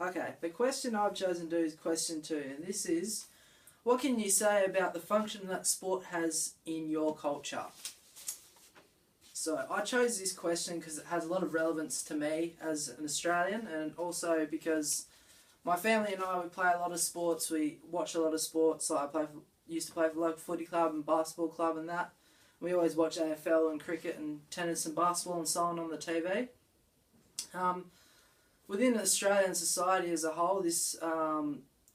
Okay, the question I've chosen to do is question 2, and this is, what can you say about the function that sport has in your culture? So I chose this question because it has a lot of relevance to me as an Australian, and also because my family and I, we play a lot of sports, we watch a lot of sports. So used to play for the local footy club and basketball club and that. We always watch AFL and cricket and tennis and basketball and so on the TV. Within Australian society as a whole, this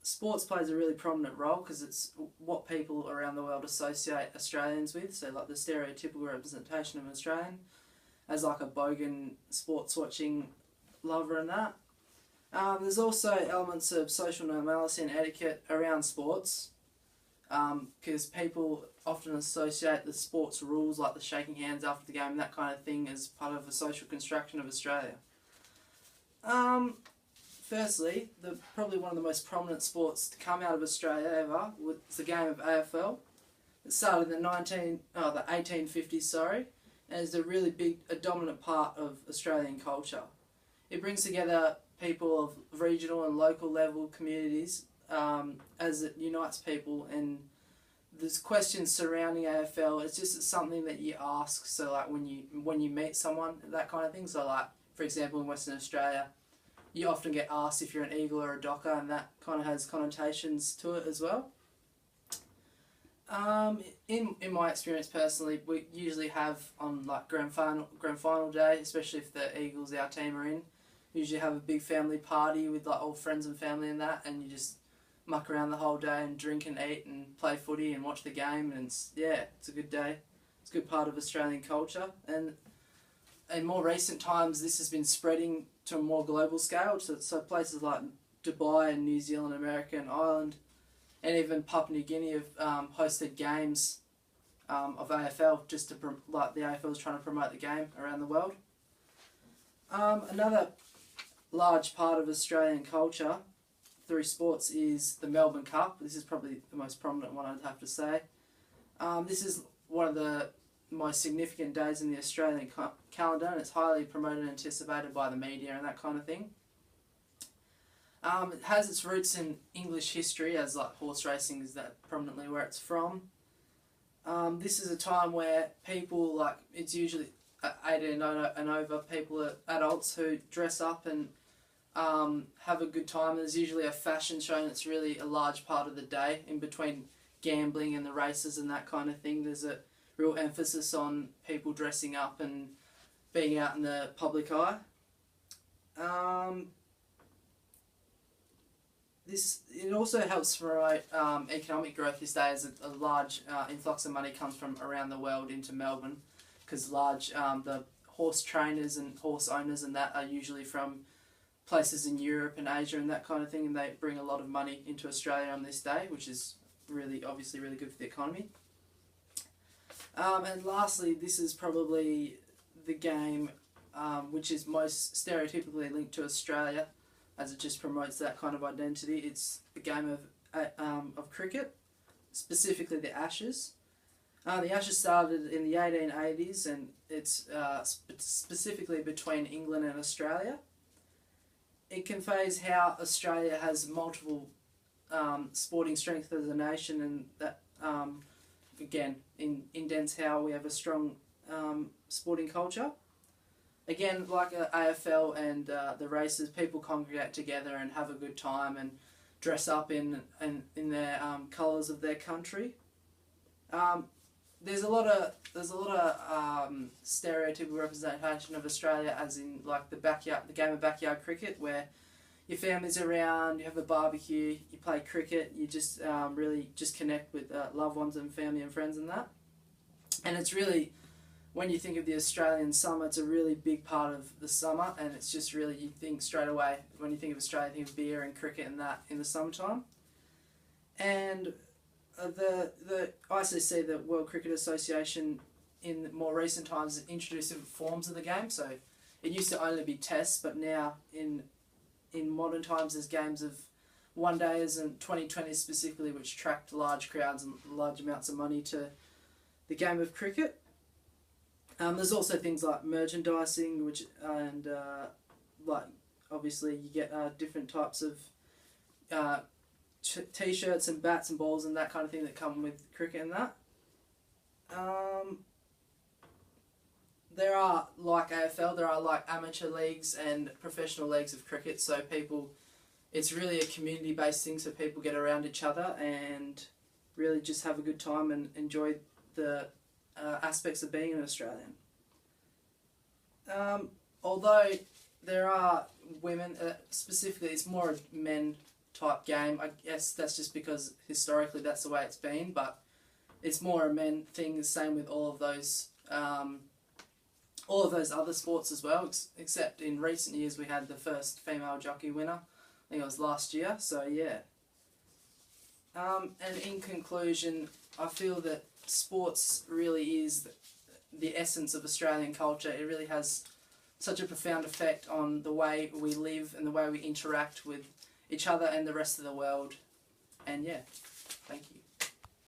sports plays a really prominent role because it's what people around the world associate Australians with. So like the stereotypical representation of an Australian as like a bogan sports watching lover and that. There's also elements of social normality and etiquette around sports because people often associate the sports rules like the shaking hands after the game and that kind of thing as part of the social construction of Australia. Firstly, probably one of the most prominent sports to come out of Australia ever was the game of AFL. It started in the 1850s, and is a dominant part of Australian culture. It brings together people of regional and local level communities as it unites people, and there's questions surrounding AFL. It's just something that you ask. So like when you meet someone, that kind of thing. So like for example in Western Australia, you often get asked if you're an Eagle or a Docker, and that kind of has connotations to it as well. In my experience personally, we usually have on like grand final day, especially if the Eagles, our team, are in. We usually have a big family party with like all friends and family and that, and you just muck around the whole day and drink and eat and play footy and watch the game, and it's a good day. It's a good part of Australian culture, and in more recent times this has been spreading to a more global scale, so places like Dubai and New Zealand, America and Ireland, and even Papua New Guinea have hosted games of AFL just to like the AFL is trying to promote the game around the world. Another large part of Australian culture through sports is the Melbourne Cup. This is probably the most prominent one, I'd have to say. This is one of the most significant days in the Australian calendar, and it's highly promoted and anticipated by the media and that kind of thing. It has its roots in English history, as like horse racing is that prominently where it's from. This is a time where people, like, it's usually 18 and over, people are adults who dress up and have a good time. There's usually a fashion show, and it's really a large part of the day in between gambling and the races and that kind of thing. There's a real emphasis on people dressing up and being out in the public eye. It also helps promote economic growth this day, as a large influx of money comes from around the world into Melbourne, because the horse trainers and horse owners and that are usually from places in Europe and Asia and that kind of thing, and they bring a lot of money into Australia on this day, which is obviously really good for the economy. And lastly, this is probably the game which is most stereotypically linked to Australia, as it just promotes that kind of identity. It's the game of cricket, specifically the Ashes. The Ashes started in the 1880s, and it's specifically between England and Australia. It conveys how Australia has multiple sporting strengths as a nation, and that again indents how we have a strong sporting culture. Again, like AFL and the races, people congregate together and have a good time and dress up in their colours of their country. There's a lot of stereotypical representation of Australia, as in like the game of backyard cricket, where your family's around, you have a barbecue, you play cricket, you just really just connect with loved ones and family and friends and that. And it's really, when you think of the Australian summer, it's a really big part of the summer, and it's just really, you think straight away, when you think of Australia, you think of beer and cricket and that in the summertime. And the ICC, the World Cricket Association, in more recent times has introduced different forms of the game. So it used to only be tests, but now in modern times there's games of one days and 2020s specifically, which attract large crowds and large amounts of money to the game of cricket. There's also things like merchandising, like obviously you get different types of t-shirts and bats and balls and that kind of thing that come with cricket and that. There are, like AFL, there are like amateur leagues and professional leagues of cricket, so it's really a community-based thing, so people get around each other and really just have a good time and enjoy the aspects of being an Australian. Although there are women, specifically it's more a men type game. I guess that's just because historically that's the way it's been, but it's more a men thing, the same with all of those other sports as well, except in recent years we had the first female jockey winner. I think it was last year, so yeah. And in conclusion, I feel that sports really is the essence of Australian culture. It really has such a profound effect on the way we live and the way we interact with each other and the rest of the world. And yeah, thank you.